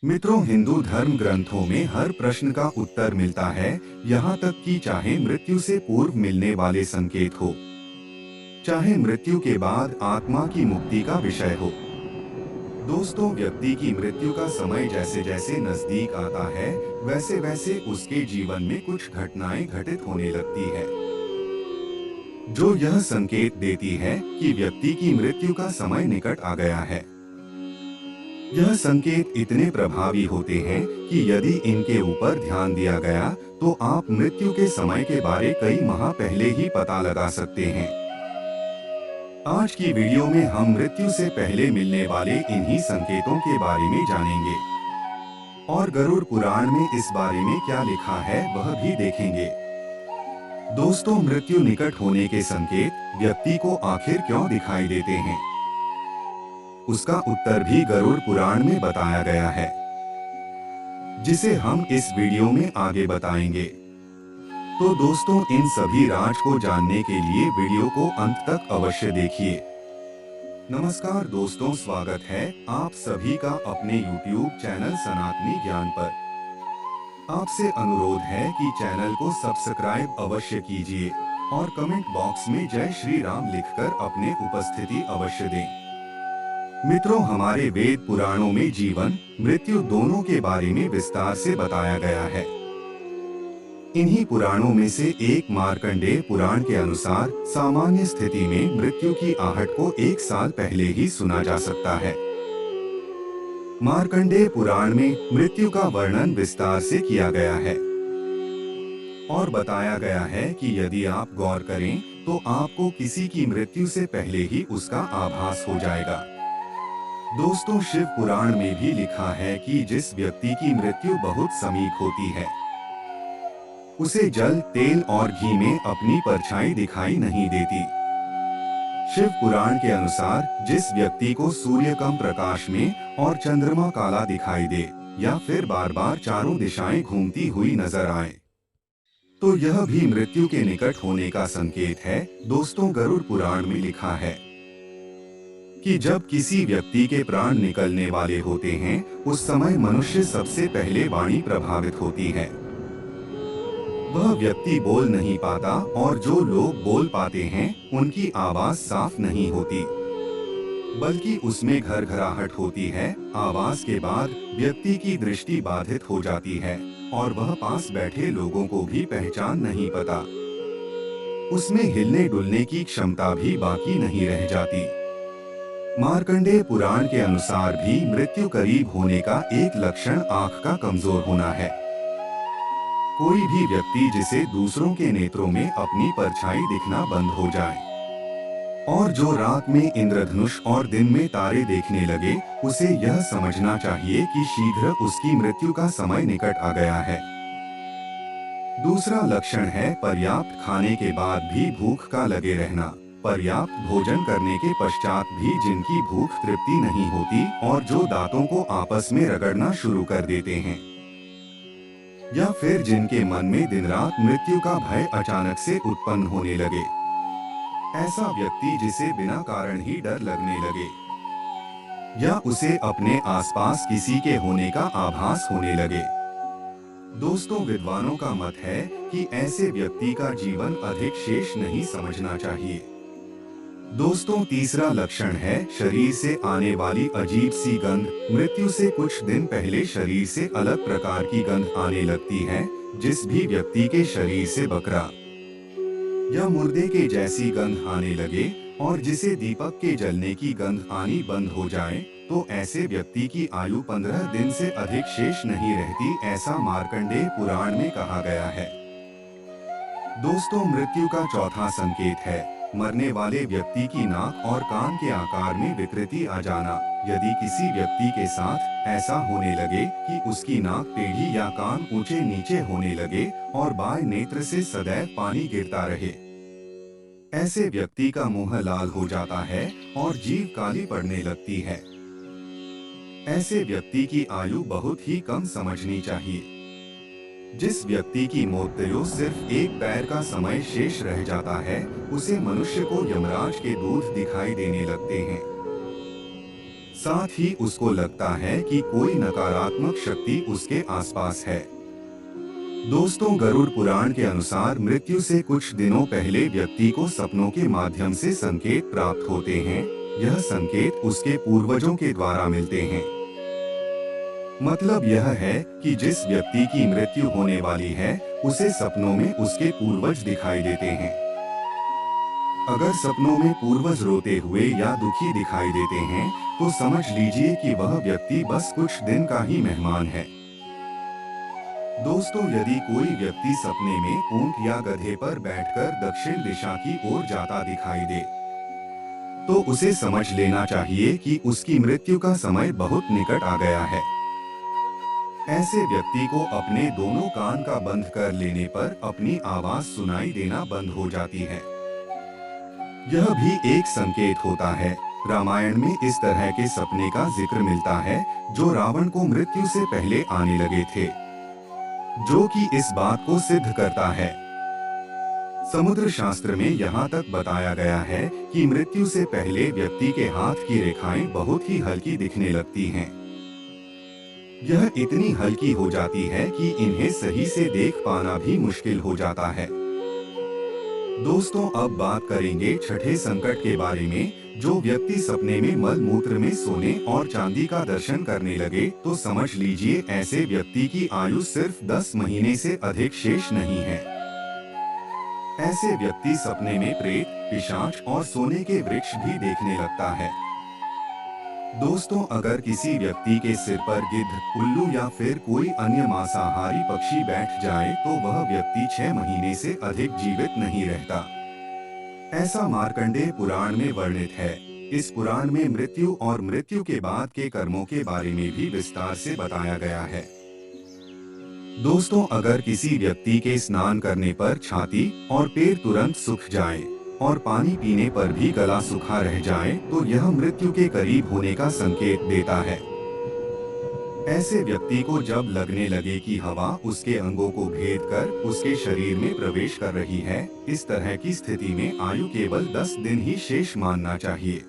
मित्रों, हिंदू धर्म ग्रंथों में हर प्रश्न का उत्तर मिलता है, यहाँ तक कि चाहे मृत्यु से पूर्व मिलने वाले संकेत हो, चाहे मृत्यु के बाद आत्मा की मुक्ति का विषय हो। दोस्तों, व्यक्ति की मृत्यु का समय जैसे जैसे नजदीक आता है, वैसे वैसे उसके जीवन में कुछ घटनाएं घटित होने लगती है, जो यह संकेत देती है कि व्यक्ति की मृत्यु का समय निकट आ गया है। यह संकेत इतने प्रभावी होते हैं कि यदि इनके ऊपर ध्यान दिया गया तो आप मृत्यु के समय के बारे कई माह पहले ही पता लगा सकते हैं। आज की वीडियो में हम मृत्यु से पहले मिलने वाले इन्हीं संकेतों के बारे में जानेंगे और गरुड़ पुराण में इस बारे में क्या लिखा है वह भी देखेंगे। दोस्तों, मृत्यु निकट होने के संकेत व्यक्ति को आखिर क्यों दिखाई देते हैं, उसका उत्तर भी गरुड़ पुराण में बताया गया है, जिसे हम इस वीडियो में आगे बताएंगे। तो दोस्तों, इन सभी राज को जानने के लिए वीडियो को अंत तक अवश्य देखिए। नमस्कार दोस्तों, स्वागत है आप सभी का अपने YouTube चैनल सनातनी ज्ञान पर। आपसे अनुरोध है कि चैनल को सब्सक्राइब अवश्य कीजिए और कमेंट बॉक्स में जय श्री राम लिखकर अपने उपस्थिति अवश्य दें। मित्रों, हमारे वेद पुराणों में जीवन मृत्यु दोनों के बारे में विस्तार से बताया गया है। इन्हीं पुराणों में से एक मार्कंडेय पुराण के अनुसार सामान्य स्थिति में मृत्यु की आहट को 1 साल पहले ही सुना जा सकता है। मार्कंडेय पुराण में मृत्यु का वर्णन विस्तार से किया गया है और बताया गया है कि यदि आप गौर करें तो आपको किसी की मृत्यु से पहले ही उसका आभास हो जाएगा। दोस्तों, शिव पुराण में भी लिखा है कि जिस व्यक्ति की मृत्यु बहुत समीप होती है, उसे जल, तेल और घी में अपनी परछाई दिखाई नहीं देती। शिव पुराण के अनुसार जिस व्यक्ति को सूर्य कम प्रकाश में और चंद्रमा काला दिखाई दे या फिर बार बार चारों दिशाएं घूमती हुई नजर आए, तो यह भी मृत्यु के निकट होने का संकेत है। दोस्तों, गरुड़ पुराण में लिखा है कि जब किसी व्यक्ति के प्राण निकलने वाले होते हैं, उस समय मनुष्य सबसे पहले वाणी प्रभावित होती है। वह व्यक्ति बोल नहीं पाता और जो लोग बोल पाते हैं उनकी आवाज साफ नहीं होती, बल्कि उसमें घरघराहट होती है। आवाज के बाद व्यक्ति की दृष्टि बाधित हो जाती है और वह पास बैठे लोगों को भी पहचान नहीं पाता। उसमें हिलने डुलने की क्षमता भी बाकी नहीं रह जाती। मार्कंडेय पुराण के अनुसार भी मृत्यु करीब होने का एक लक्षण आंख का कमजोर होना है। कोई भी व्यक्ति जिसे दूसरों के नेत्रों में अपनी परछाई दिखना बंद हो जाए और जो रात में इंद्रधनुष और दिन में तारे देखने लगे, उसे यह समझना चाहिए कि शीघ्र उसकी मृत्यु का समय निकट आ गया है। दूसरा लक्षण है पर्याप्त खाने के बाद भी भूख का लगे रहना। पर्याप्त भोजन करने के पश्चात भी जिनकी भूख तृप्ति नहीं होती और जो दांतों को आपस में रगड़ना शुरू कर देते हैं, या फिर जिनके मन में दिन रात मृत्यु का भय अचानक से उत्पन्न होने लगे। ऐसा व्यक्ति जिसे बिना कारण ही डर लगने लगे या उसे अपने आसपास किसी के होने का आभास होने लगे। दोस्तों, विद्वानों का मत है कि ऐसे व्यक्ति का जीवन अधिक शेष नहीं समझना चाहिए। दोस्तों, तीसरा लक्षण है शरीर से आने वाली अजीब सी गंध। मृत्यु से कुछ दिन पहले शरीर से अलग प्रकार की गंध आने लगती है। जिस भी व्यक्ति के शरीर से बकरा या मुर्दे के जैसी गंध आने लगे और जिसे दीपक के जलने की गंध आनी बंद हो जाए, तो ऐसे व्यक्ति की आयु 15 दिन से अधिक शेष नहीं रहती, ऐसा मार्कंडेय पुराण में कहा गया है। दोस्तों, मृत्यु का चौथा संकेत है मरने वाले व्यक्ति की नाक और कान के आकार में विकृति आ जाना। यदि किसी व्यक्ति के साथ ऐसा होने लगे कि उसकी नाक टेढ़ी या कान ऊंचे नीचे होने लगे और बाएं नेत्र से सदैव पानी गिरता रहे, ऐसे व्यक्ति का मुंह लाल हो जाता है और जीभ काली पड़ने लगती है, ऐसे व्यक्ति की आयु बहुत ही कम समझनी चाहिए। जिस व्यक्ति की मृत्यु सिर्फ एक पैर का समय शेष रह जाता है, उसे मनुष्य को यमराज के दूत दिखाई देने लगते हैं। साथ ही उसको लगता है कि कोई नकारात्मक शक्ति उसके आसपास है। दोस्तों, गरुड़ पुराण के अनुसार मृत्यु से कुछ दिनों पहले व्यक्ति को सपनों के माध्यम से संकेत प्राप्त होते हैं। यह संकेत उसके पूर्वजों के द्वारा मिलते हैं। मतलब यह है कि जिस व्यक्ति की मृत्यु होने वाली है, उसे सपनों में उसके पूर्वज दिखाई देते हैं। अगर सपनों में पूर्वज रोते हुए या दुखी दिखाई देते हैं, तो समझ लीजिए कि वह व्यक्ति बस कुछ दिन का ही मेहमान है। दोस्तों, यदि कोई व्यक्ति सपने में ऊंट या गधे पर बैठकर दक्षिण दिशा की ओर जाता दिखाई दे, तो उसे समझ लेना चाहिए कि उसकी मृत्यु का समय बहुत निकट आ गया है। ऐसे व्यक्ति को अपने दोनों कान का बंद कर लेने पर अपनी आवाज सुनाई देना बंद हो जाती है। यह भी एक संकेत होता है। रामायण में इस तरह के सपने का जिक्र मिलता है, जो रावण को मृत्यु से पहले आने लगे थे, जो कि इस बात को सिद्ध करता है। समुद्र शास्त्र में यहाँ तक बताया गया है कि मृत्यु से पहले व्यक्ति के हाथ की रेखाएं बहुत ही हल्की दिखने लगती हैं। यह इतनी हल्की हो जाती है कि इन्हें सही से देख पाना भी मुश्किल हो जाता है। दोस्तों, अब बात करेंगे छठे संकट के बारे में। जो व्यक्ति सपने में मल मूत्र में सोने और चांदी का दर्शन करने लगे, तो समझ लीजिए ऐसे व्यक्ति की आयु सिर्फ 10 महीने से अधिक शेष नहीं है। ऐसे व्यक्ति सपने में प्रेत, पिशाच और सोने के वृक्ष भी देखने लगता है। दोस्तों, अगर किसी व्यक्ति के सिर पर गिद्ध, उल्लू या फिर कोई अन्य मांसाहारी पक्षी बैठ जाए, तो वह व्यक्ति 6 महीने से अधिक जीवित नहीं रहता। ऐसा मार्कंडेय पुराण में वर्णित है। इस पुराण में मृत्यु और मृत्यु के बाद के कर्मों के बारे में भी विस्तार से बताया गया है। दोस्तों, अगर किसी व्यक्ति के स्नान करने पर छाती और पेट तुरंत सूख जाए और पानी पीने पर भी गला सूखा रह जाए, तो यह मृत्यु के करीब होने का संकेत देता है। ऐसे व्यक्ति को जब लगने लगे कि हवा उसके अंगों को भेद कर उसके शरीर में प्रवेश कर रही है, इस तरह की स्थिति में आयु केवल 10 दिन ही शेष मानना चाहिए।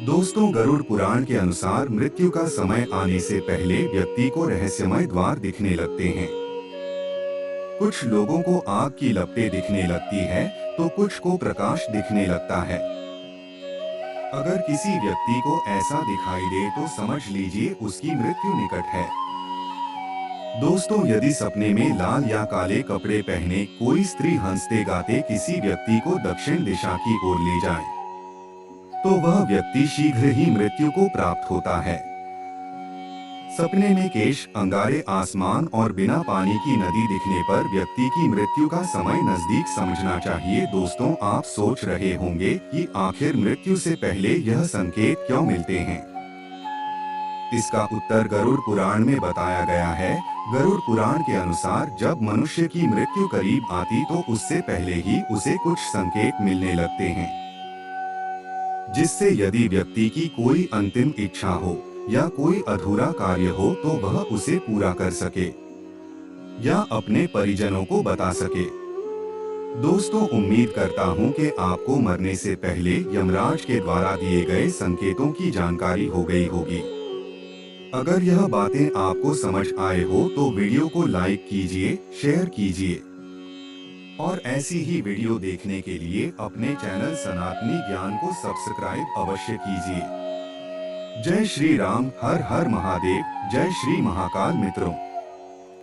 दोस्तों, गरुड़ पुराण के अनुसार मृत्यु का समय आने से पहले व्यक्ति को रहस्यमय द्वार दिखने लगते हैं। कुछ लोगों को आग की लपटें दिखने लगती है, तो कुछ को प्रकाश दिखने लगता है। अगर किसी व्यक्ति को ऐसा दिखाई दे, तो समझ लीजिए उसकी मृत्यु निकट है। दोस्तों, यदि सपने में लाल या काले कपड़े पहने कोई स्त्री हंसते गाते किसी व्यक्ति को दक्षिण दिशा की ओर ले जाए, तो वह व्यक्ति शीघ्र ही मृत्यु को प्राप्त होता है। सपने में केश, अंगारे, आसमान और बिना पानी की नदी दिखने पर व्यक्ति की मृत्यु का समय नजदीक समझना चाहिए। दोस्तों, आप सोच रहे होंगे कि आखिर मृत्यु से पहले यह संकेत क्यों मिलते हैं? इसका उत्तर गरुड़ पुराण में बताया गया है। गरुड़ पुराण के अनुसार जब मनुष्य की मृत्यु करीब आती, तो उससे पहले ही उसे कुछ संकेत मिलने लगते हैं, जिससे यदि व्यक्ति की कोई अंतिम इच्छा हो या कोई अधूरा कार्य हो, तो वह उसे पूरा कर सके या अपने परिजनों को बता सके। दोस्तों, उम्मीद करता हूं कि आपको मरने से पहले यमराज के द्वारा दिए गए संकेतों की जानकारी हो गई होगी। अगर यह बातें आपको समझ आए हो, तो वीडियो को लाइक कीजिए, शेयर कीजिए और ऐसी ही वीडियो देखने के लिए अपने चैनल सनातनी ज्ञान को सब्सक्राइब अवश्य कीजिए। जय श्री राम, हर हर महादेव, जय श्री महाकाल मित्रों।